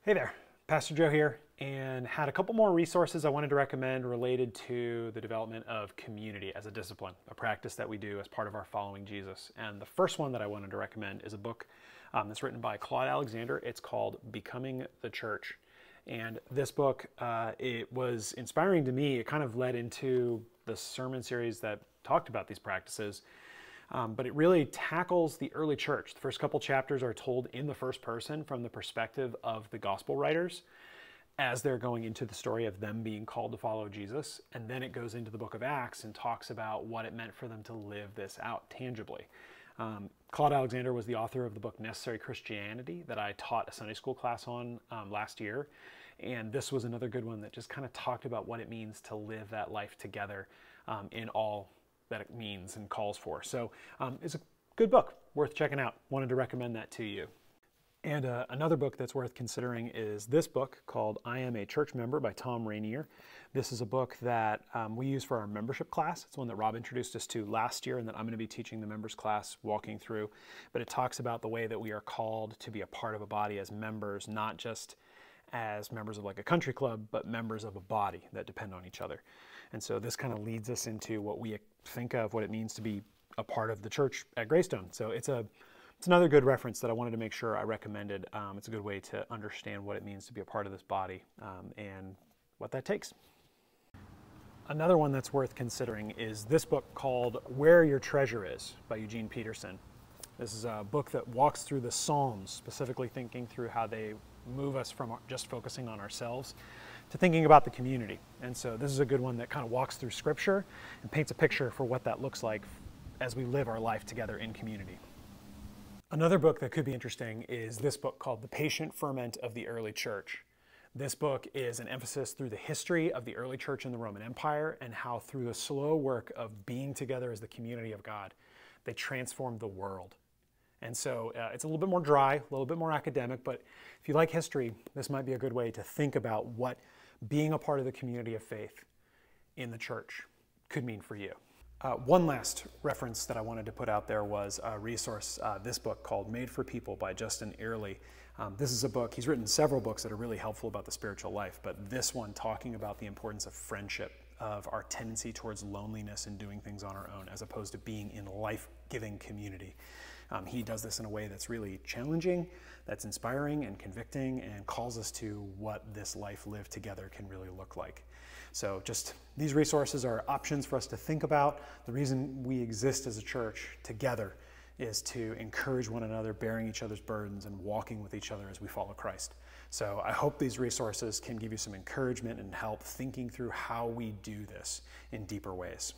Hey there, Pastor Joe here, and had a couple more resources I wanted to recommend related to the development of community as a discipline, a practice that we do as part of our following Jesus. And the first one that I wanted to recommend is a book that's written by Claude Alexander. It's called Becoming the Church. And this book, it was inspiring to me. It kind of led into the sermon series that talked about these practices. But it really tackles the early church. The first couple chapters are told in the first person from the perspective of the gospel writers as they're going into the story of them being called to follow Jesus. And then it goes into the book of Acts and talks about what it meant for them to live this out tangibly. Claude Alexander was the author of the book Necessary Christianity that I taught a Sunday school class on last year. And this was another good one that just kind of talked about what it means to live that life together in all that it means and calls for. So it's a good book, worth checking out. Wanted to recommend that to you. And another book that's worth considering is this book called I Am a Church Member by Thom Rainer. This is a book that we use for our membership class. It's one that Rob introduced us to last year and that I'm going to be teaching the members class, walking through. But it talks about the way that we are called to be a part of a body as members, not just as members of like a country club, but members of a body that depend on each other. And so this kind of leads us into what we think of what it means to be a part of the church at Greystone. So it's another good reference that I wanted to make sure I recommended. It's a good way to understand what it means to be a part of this body and what that takes. Another one that's worth considering is this book called Where Your Treasure Is by Eugene Peterson. This is a book that walks through the Psalms, specifically thinking through how they move us from just focusing on ourselves to thinking about the community. And so this is a good one that kind of walks through Scripture and paints a picture for what that looks like as we live our life together in community. Another book that could be interesting is this book called The Patient Ferment of the Early Church. This book is an emphasis through the history of the early church in the Roman Empire and how through the slow work of being together as the community of God, they transformed the world. And so it's a little bit more dry, a little bit more academic, but if you like history, this might be a good way to think about what being a part of the community of faith in the church could mean for you. One last reference that I wanted to put out there was a resource, this book called Made for People by Justin Earley. This is a book, he's written several books that are really helpful about the spiritual life, but this one talking about the importance of friendship, of our tendency towards loneliness and doing things on our own, as opposed to being in life-giving community. He does this in a way that's really challenging, that's inspiring and convicting, and calls us to what this life lived together can really look like. So just these resources are options for us to think about. The reason we exist as a church together is to encourage one another, bearing each other's burdens and walking with each other as we follow Christ. So I hope these resources can give you some encouragement and help thinking through how we do this in deeper ways.